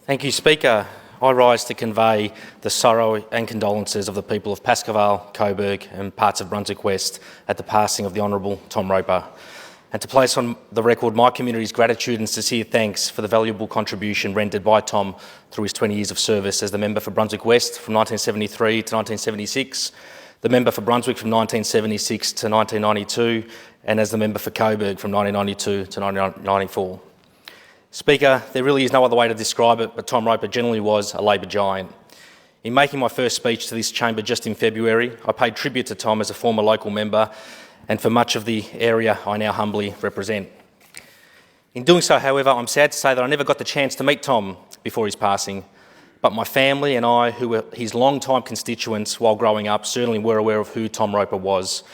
Thank you, Speaker. I rise to convey the sorrow and condolences of the people of Pascoe Vale, Coburg and parts of Brunswick West at the passing of the Honourable Tom Roper, and to place on the record my community's gratitude and sincere thanks for the valuable contribution rendered by Tom through his 20 years of service as the member for Brunswick West from 1973 to 1976, the member for Brunswick from 1976 to 1992, and as the member for Coburg from 1992 to 1994. Speaker, there really is no other way to describe it, but Tom Roper generally was a Labor giant. In making my first speech to this chamber just in February, I paid tribute to Tom as a former local member and for much of the area I now humbly represent. In doing so, however, I'm sad to say that I never got the chance to meet Tom before his passing, but my family and I, who were his long-time constituents while growing up, certainly were aware of who Tom Roper was,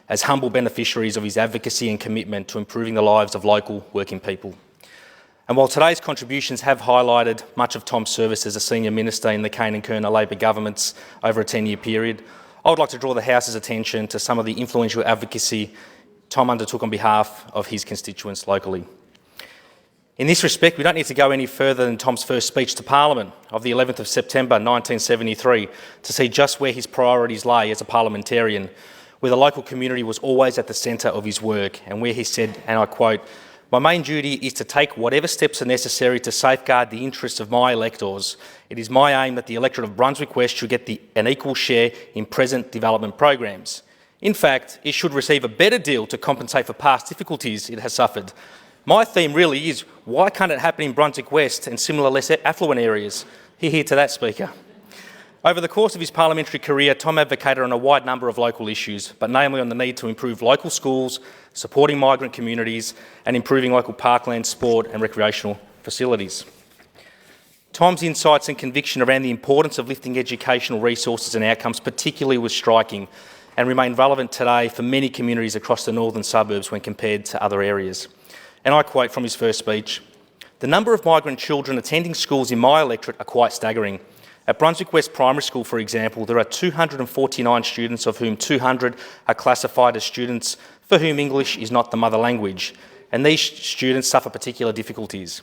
as humble beneficiaries of his advocacy and commitment to improving the lives of local working people. And while today's contributions have highlighted much of Tom's service as a senior minister in the Kane and Kerner Labor governments over a 10-year period, I would like to draw the House's attention to some of the influential advocacy Tom undertook on behalf of his constituents locally. In this respect, we don't need to go any further than Tom's first speech to Parliament of the 11th of September 1973 to see just where his priorities lay as a parliamentarian, where the local community was always at the centre of his work and where he said, and I quote, "My main duty is to take whatever steps are necessary to safeguard the interests of my electors. It is my aim that the electorate of Brunswick West should get an equal share in present development programs. In fact, it should receive a better deal to compensate for past difficulties it has suffered. My theme really is, why can't it happen in Brunswick West and similar less affluent areas?" Hear to that, Speaker. Over the course of his parliamentary career, Tom advocated on a wide number of local issues, but namely on the need to improve local schools, supporting migrant communities and improving local parkland, sport and recreational facilities. Tom's insights and conviction around the importance of lifting educational resources and outcomes particularly was striking and remain relevant today for many communities across the northern suburbs when compared to other areas. And I quote from his first speech, "The number of migrant children attending schools in my electorate are quite staggering. At Brunswick West Primary School, for example, there are 249 students, of whom 200 are classified as students for whom English is not the mother language, and these students suffer particular difficulties.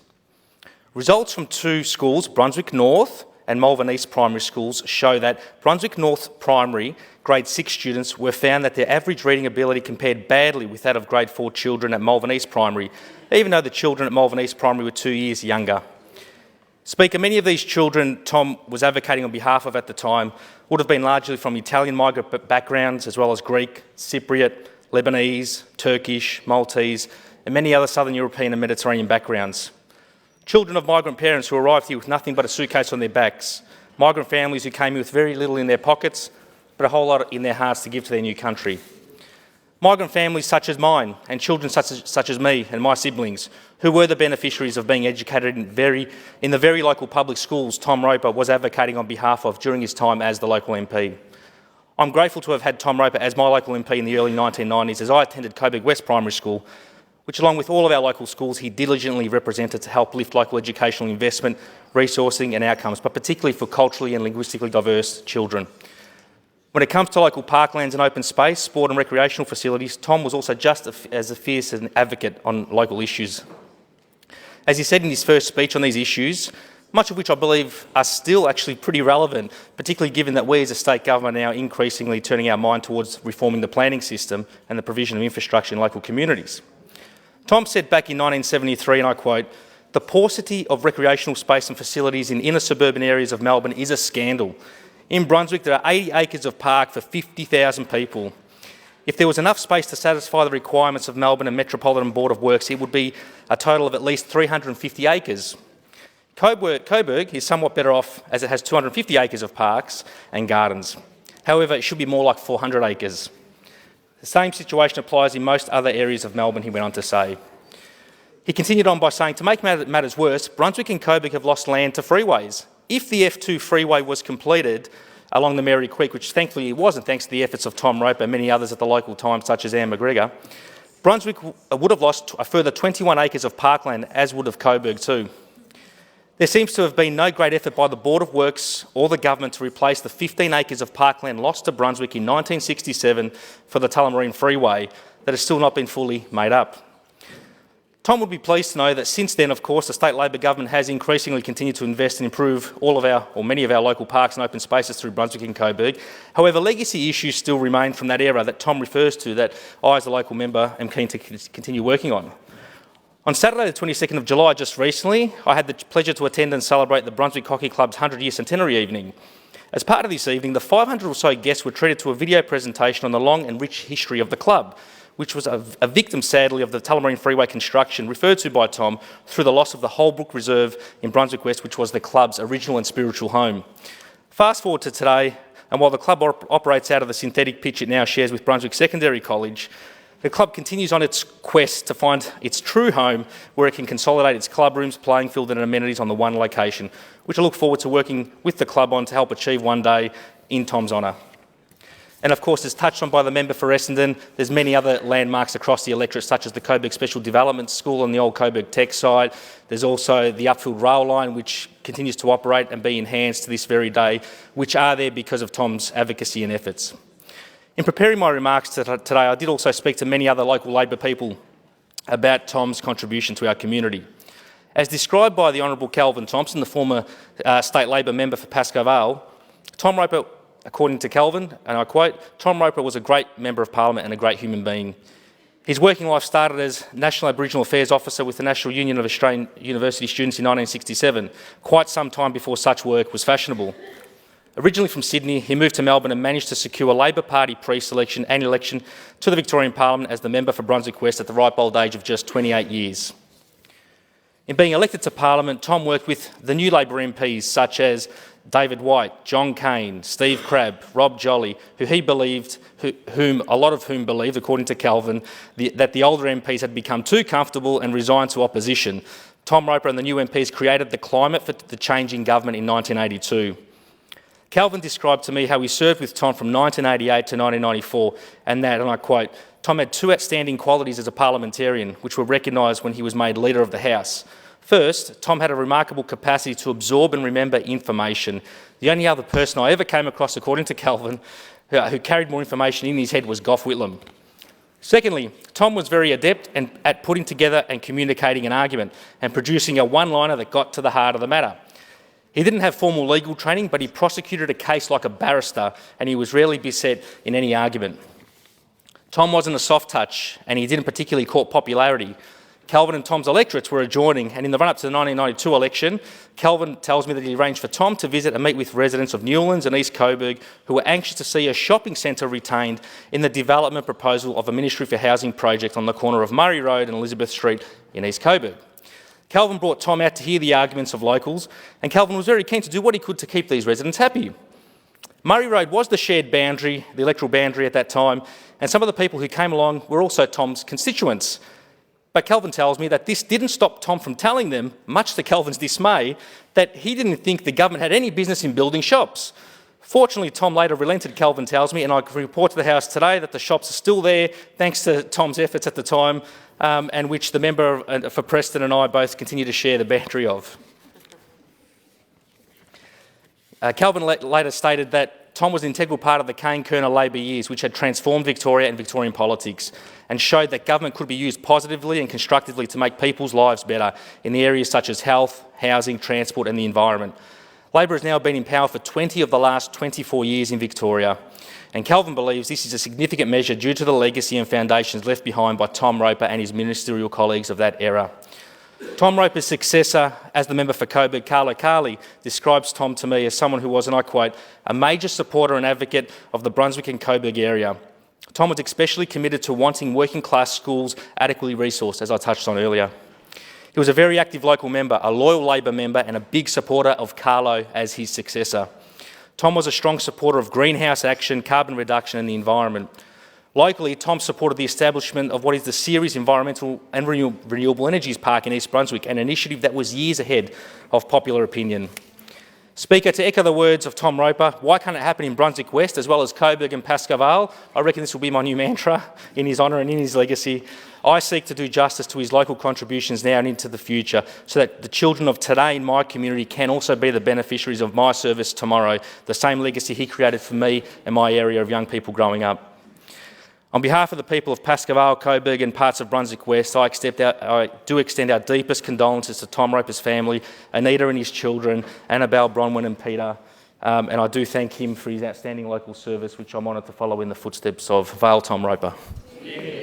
Results from two schools, Brunswick North and Malvern East Primary Schools, show that Brunswick North Primary Grade 6 students were found that their average reading ability compared badly with that of Grade 4 children at Malvern East Primary, even though the children at Malvern East Primary were 2 years younger. Speaker, many of these children Tom was advocating on behalf of at the time would have been largely from Italian migrant backgrounds, as well as Greek, Cypriot, Lebanese, Turkish, Maltese, and many other Southern European and Mediterranean backgrounds. Children of migrant parents who arrived here with nothing but a suitcase on their backs. Migrant families who came here with very little in their pockets, but a whole lot in their hearts to give to their new country. Migrant families such as mine, and children such as me and my siblings, who were the beneficiaries of being educated in the very local public schools Tom Roper was advocating on behalf of during his time as the local MP. I'm grateful to have had Tom Roper as my local MP in the early 1990s as I attended Coburg West Primary School, which along with all of our local schools he diligently represented to help lift local educational investment, resourcing and outcomes, but particularly for culturally and linguistically diverse children. When it comes to local parklands and open space, sport and recreational facilities, Tom was also just as fierce an advocate on local issues. As he said in his first speech on these issues, much of which I believe are still actually pretty relevant, particularly given that we as a state government are now increasingly turning our mind towards reforming the planning system and the provision of infrastructure in local communities. Tom said back in 1973, and I quote, "The paucity of recreational space and facilities in inner suburban areas of Melbourne is a scandal. In Brunswick, there are 80 acres of park for 50,000 people. If there was enough space to satisfy the requirements of Melbourne and Metropolitan Board of Works, it would be a total of at least 350 acres. Coburg is somewhat better off as it has 250 acres of parks and gardens. However, it should be more like 400 acres. The same situation applies in most other areas of Melbourne," he went on to say. He continued on by saying, "To make matters worse, Brunswick and Coburg have lost land to freeways. If the F2 freeway was completed along the Mary Creek, which thankfully it wasn't thanks to the efforts of Tom Roper and many others at the local time such as Anne McGregor, Brunswick would have lost a further 21 acres of parkland, as would have Coburg too. There seems to have been no great effort by the Board of Works or the government to replace the 15 acres of parkland lost to Brunswick in 1967 for the Tullamarine Freeway that has still not been fully made up." Tom would be pleased to know that since then, of course, the state Labor government has increasingly continued to invest and improve many of our local parks and open spaces through Brunswick and Coburg. However, legacy issues still remain from that era that Tom refers to that I, as a local member, am keen to continue working on. On Saturday the 22nd of July, just recently, I had the pleasure to attend and celebrate the Brunswick Hockey Club's 100-year centenary evening. As part of this evening, the 500 or so guests were treated to a video presentation on the long and rich history of the club, which was a victim, sadly, of the Tullamarine Freeway construction, referred to by Tom through the loss of the Holbrook Reserve in Brunswick West, which was the club's original and spiritual home. Fast forward to today, and while the club operates out of the synthetic pitch it now shares with Brunswick Secondary College, the club continues on its quest to find its true home where it can consolidate its club rooms, playing field and amenities on the one location, which I look forward to working with the club on to help achieve one day in Tom's honour. And of course, as touched on by the member for Essendon, there's many other landmarks across the electorate, such as the Coburg Special Development School on the old Coburg Tech site. There's also the Upfield Rail Line, which continues to operate and be enhanced to this very day, which are there because of Tom's advocacy and efforts. In preparing my remarks today, I did also speak to many other local Labor people about Tom's contribution to our community. As described by the Honourable Calvin Thompson, the former State Labor member for Pascoe Vale, Tom Roper, according to Calvin, and I quote, "Tom Roper was a great Member of Parliament and a great human being. His working life started as National Aboriginal Affairs Officer with the National Union of Australian University Students in 1967, quite some time before such work was fashionable. Originally from Sydney, he moved to Melbourne and managed to secure a Labor Party pre-selection and election to the Victorian Parliament as the member for Brunswick West at the ripe old age of just 28 years. In being elected to Parliament, Tom worked with the new Labor MPs such as David White, John Cain, Steve Crabb, Rob Jolly, whom a lot of whom believed, according to Calvin, that the older MPs had become too comfortable and resigned to opposition. Tom Roper and the new MPs created the climate for the changing government in 1982. Calvin described to me how he served with Tom from 1988 to 1994, and that, and I quote, "Tom had two outstanding qualities as a parliamentarian, which were recognised when he was made Leader of the House. First, Tom had a remarkable capacity to absorb and remember information. The only other person I ever came across, according to Calvin, who carried more information in his head was Gough Whitlam. Secondly, Tom was very adept at putting together and communicating an argument and producing a one-liner that got to the heart of the matter. He didn't have formal legal training, but he prosecuted a case like a barrister, and he was rarely beset in any argument. Tom wasn't a soft touch, and he didn't particularly court popularity. Calvin and Tom's electorates were adjoining, and in the run-up to the 1992 election, Calvin tells me that he arranged for Tom to visit and meet with residents of Newlands and East Coburg who were anxious to see a shopping centre retained in the development proposal of a Ministry for Housing project on the corner of Murray Road and Elizabeth Street in East Coburg. Calvin brought Tom out to hear the arguments of locals, and Calvin was very keen to do what he could to keep these residents happy. Murray Road was the shared boundary, the electoral boundary at that time, and some of the people who came along were also Tom's constituents. But Calvin tells me that this didn't stop Tom from telling them, much to Calvin's dismay, that he didn't think the government had any business in building shops. Fortunately, Tom later relented, Calvin tells me, and I can report to the House today that the shops are still there, thanks to Tom's efforts at the time, and which the member for Preston and I both continue to share the boundary of. Calvin later stated that Tom was an integral part of the Kane-Kerner Labor years, which had transformed Victoria and Victorian politics and showed that government could be used positively and constructively to make people's lives better in the areas such as health, housing, transport and the environment. Labor has now been in power for 20 of the last 24 years in Victoria, and Calvin believes this is a significant measure due to the legacy and foundations left behind by Tom Roper and his ministerial colleagues of that era. Tom Roper's successor as the member for Coburg, Carlo Carley, describes Tom to me as someone who was, and I quote, "a major supporter and advocate of the Brunswick and Coburg area. Tom was especially committed to wanting working class schools adequately resourced, as I touched on earlier. He was a very active local member, a loyal Labor member and a big supporter of Carlo as his successor. Tom was a strong supporter of greenhouse action, carbon reduction and the environment. Locally, Tom supported the establishment of what is the Ceres Environmental and Renewable Energies Park in East Brunswick, an initiative that was years ahead of popular opinion. Speaker, to echo the words of Tom Roper, why can't it happen in Brunswick West as well as Coburg and Pascoe Vale? I reckon this will be my new mantra in his honour and in his legacy. I seek to do justice to his local contributions now and into the future so that the children of today in my community can also be the beneficiaries of my service tomorrow, the same legacy he created for me and my area of young people growing up. On behalf of the people of Pascoe Vale, Coburg and parts of Brunswick West, I do extend our deepest condolences to Tom Roper's family, Anita and his children, Annabelle, Bronwyn and Peter, and I do thank him for his outstanding local service, which I'm honoured to follow in the footsteps of Vale Tom Roper. Yeah.